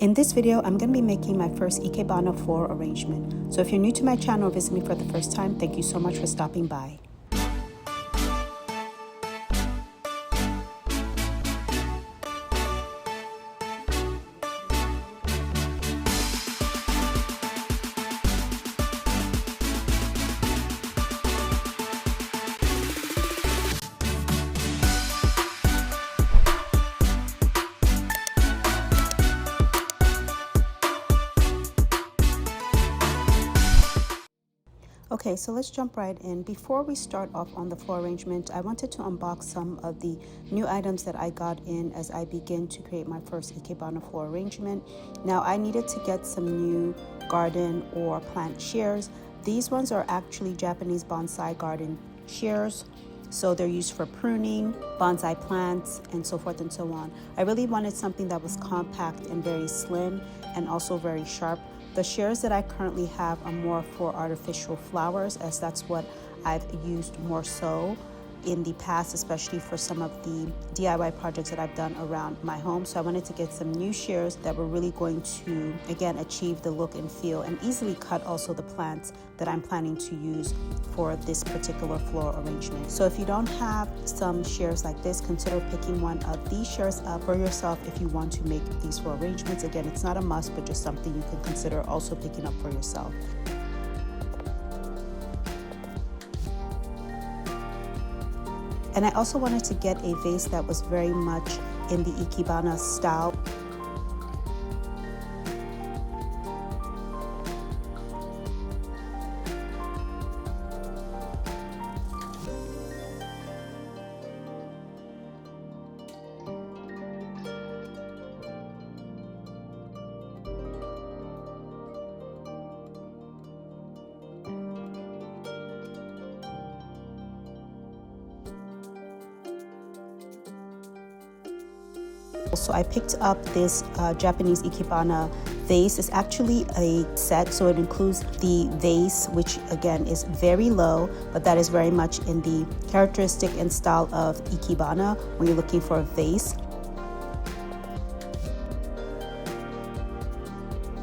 In this video, I'm going to be making my first Ikebana floral arrangement. So if you're new to my channel or visit me for the first time, thank you so much for stopping by. Okay, so let's jump right in. Before we start off on the floral arrangement, I wanted to unbox some of the new items that I got in as I begin to create my first Ikebana floral arrangement. Now, I needed to get some new garden or plant shears. These ones are actually Japanese bonsai garden shears. So they're used for pruning, bonsai plants, and so forth and so on. I really wanted something that was compact and very slim and also very sharp. The shears that I currently have are more for artificial flowers, as that's what I've used more so in the past, especially for some of the DIY projects that I've done around my home. So I wanted to get some new shears that were really going to, again, achieve the look and feel and easily cut also the plants that I'm planning to use for this particular floral arrangement. So if you don't have some shears like this, consider picking one of these shears up for yourself if you want to make these floral arrangements. Again, it's not a must, but just something you can consider also picking up for yourself. And I also wanted to get a vase that was very much in the Ikebana style. So I picked up this Japanese Ikebana vase. It's actually a set, so it includes the vase, which again is very low, but that is very much in the characteristic and style of Ikebana when you're looking for a vase.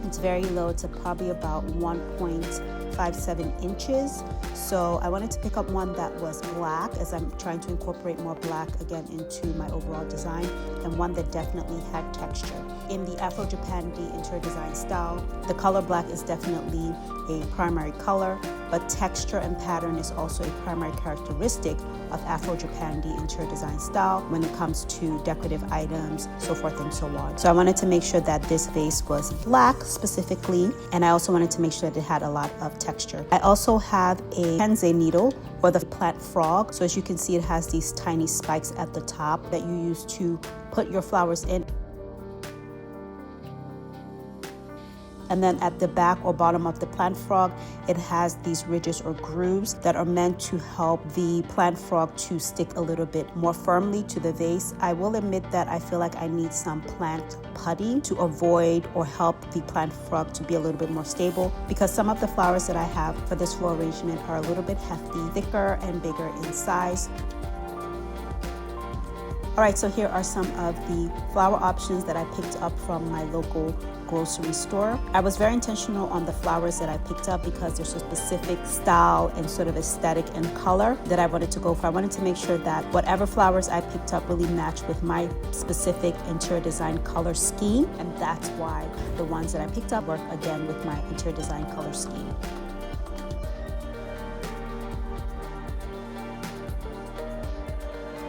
It's very low. It's probably about 1.57 inches. So I wanted to pick up one that was black, as I'm trying to incorporate more black again into my overall design, and one that definitely had texture. In the Afro-Japan interior design style, the color black is definitely a primary color, but texture and pattern is also a primary characteristic of Afro-Japan interior design style when it comes to decorative items, so forth and so on. So I wanted to make sure that this vase was black specifically, and I also wanted to make sure that it had a lot of texture. I also have a Kenze needle, or the plant frog. So as you can see, it has these tiny spikes at the top that you use to put your flowers in. And then at the back or bottom of the plant frog, it has these ridges or grooves that are meant to help the plant frog to stick a little bit more firmly to the vase. I will admit that I feel like I need some plant putty to avoid or help the plant frog to be a little bit more stable, because some of the flowers that I have for this floral arrangement are a little bit hefty, thicker and bigger in size. All right, so here are some of the flower options that I picked up from my local grocery store. I was very intentional on the flowers that I picked up because there's a specific style and sort of aesthetic and color that I wanted to go for. I wanted to make sure that whatever flowers I picked up really matched with my specific interior design color scheme, and that's why the ones that I picked up work again with my interior design color scheme.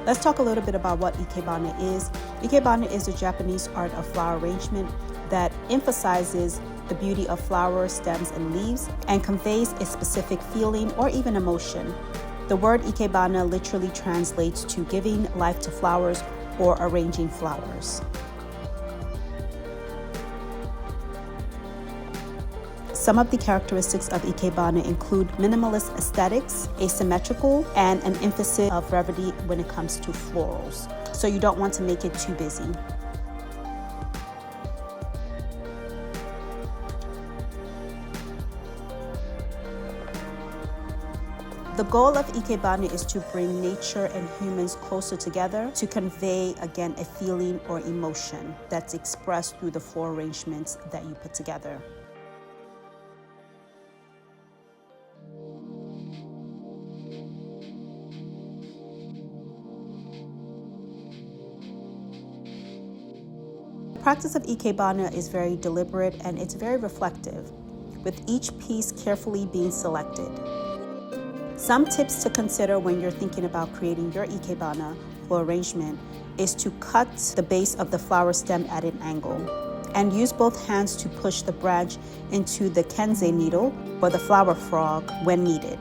Let's talk a little bit about what Ikebana is. Ikebana is a Japanese art of flower arrangement that emphasizes the beauty of flowers, stems, and leaves, and conveys a specific feeling or even emotion. The word Ikebana literally translates to giving life to flowers or arranging flowers. Some of the characteristics of Ikebana include minimalist aesthetics, asymmetrical, and an emphasis of brevity when it comes to florals. So you don't want to make it too busy. The goal of Ikebana is to bring nature and humans closer together to convey, again, a feeling or emotion that's expressed through the floral arrangements that you put together. The practice of Ikebana is very deliberate and it's very reflective, with each piece carefully being selected. Some tips to consider when you're thinking about creating your Ikebana floral arrangement is to cut the base of the flower stem at an angle and use both hands to push the branch into the kenze needle or the flower frog when needed.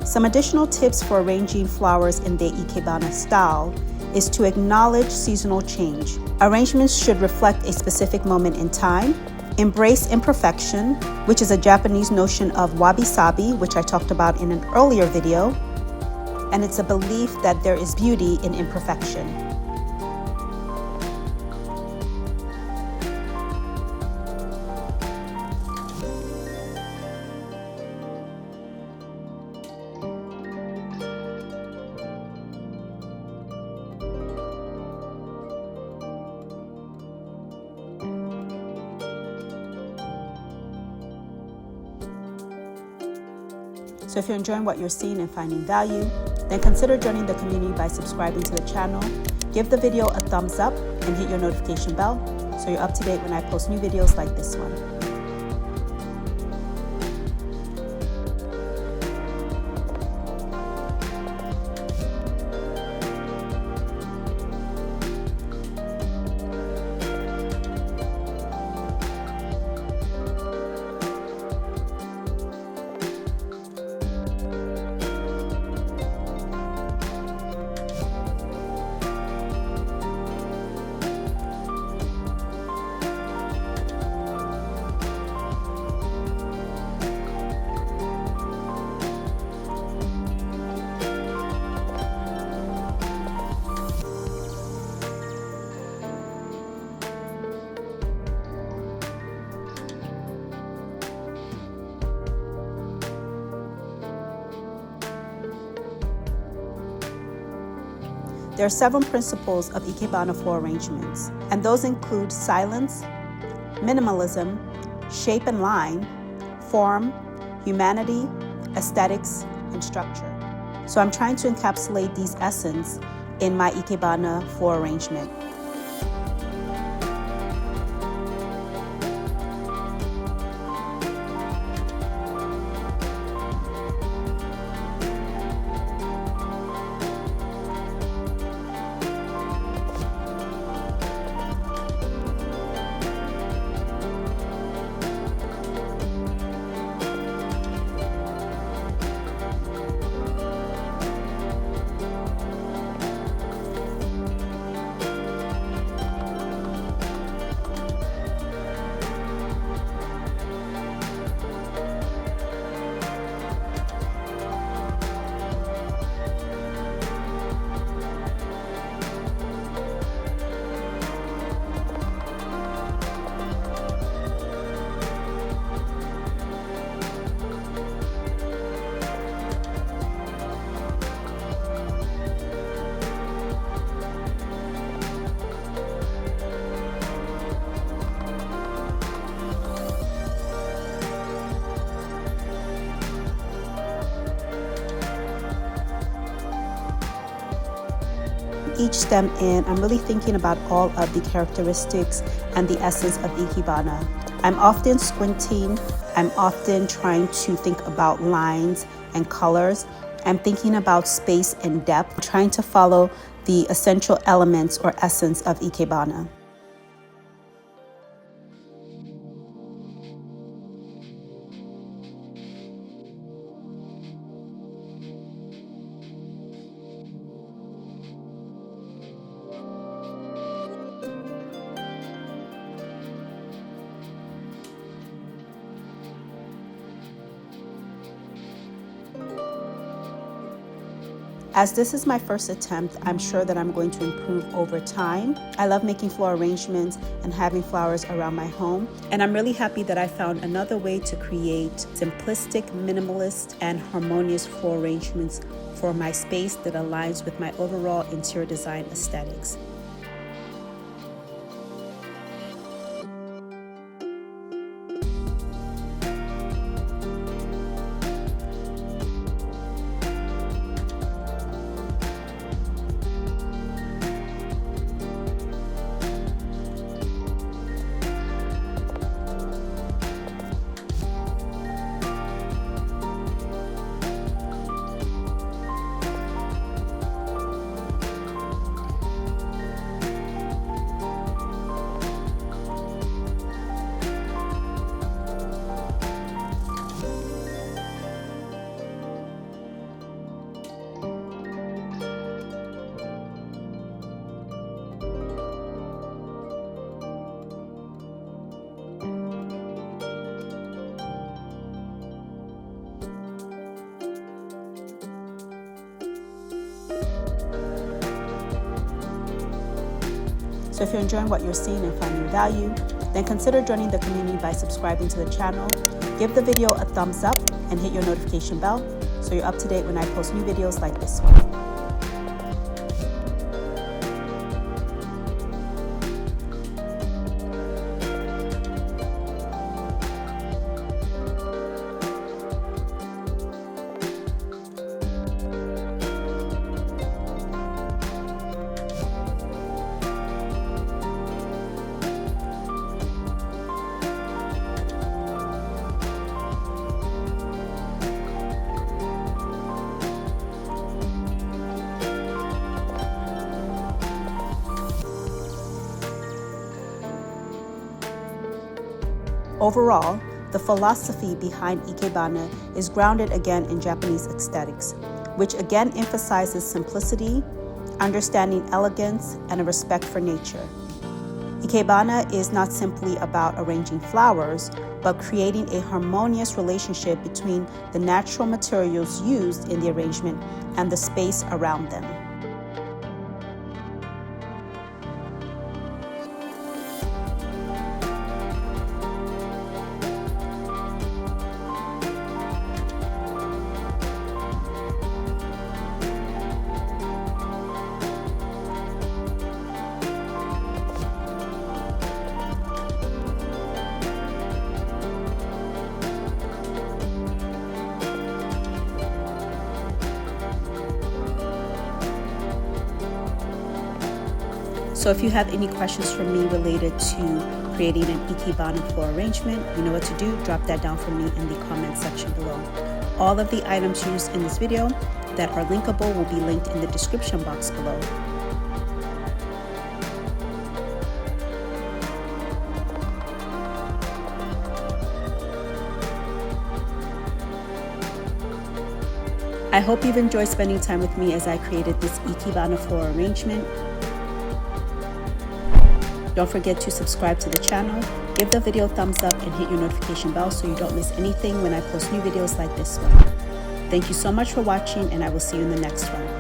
Some additional tips for arranging flowers in the Ikebana style is to acknowledge seasonal change. Arrangements should reflect a specific moment in time, embrace imperfection, which is a Japanese notion of wabi-sabi, which I talked about in an earlier video, and it's a belief that there is beauty in imperfection. So if you're enjoying what you're seeing and finding value, then consider joining the community by subscribing to the channel. Give the video a thumbs up and hit your notification bell so you're up to date when I post new videos like this one. There are 7 principles of Ikebana floral arrangements, and those include silence, minimalism, shape and line, form, humanity, aesthetics, and structure. So I'm trying to encapsulate these essence in my Ikebana floral arrangement. Each stem in, I'm really thinking about all of the characteristics and the essence of Ikebana. I'm often squinting, I'm often trying to think about lines and colors. I'm thinking about space and depth, trying to follow the essential elements or essence of Ikebana. As this is my first attempt, I'm sure that I'm going to improve over time. I love making floral arrangements and having flowers around my home, and I'm really happy that I found another way to create simplistic, minimalist, and harmonious floral arrangements for my space that aligns with my overall interior design aesthetics. So if you're enjoying what you're seeing and finding value, then consider joining the community by subscribing to the channel. Give the video a thumbs up and hit your notification bell so you're up to date when I post new videos like this one. Overall, the philosophy behind Ikebana is grounded again in Japanese aesthetics, which again emphasizes simplicity, understanding elegance, and a respect for nature. Ikebana is not simply about arranging flowers, but creating a harmonious relationship between the natural materials used in the arrangement and the space around them. So if you have any questions for me related to creating an Ikebana floral arrangement, you know what to do. Drop that down for me in the comment section below. All of the items used in this video that are linkable will be linked in the description box below. I hope you've enjoyed spending time with me as I created this Ikebana floral arrangement. Don't forget to subscribe to the channel, give the video a thumbs up, and hit your notification bell so you don't miss anything when I post new videos like this one. Thank you so much for watching, and I will see you in the next one.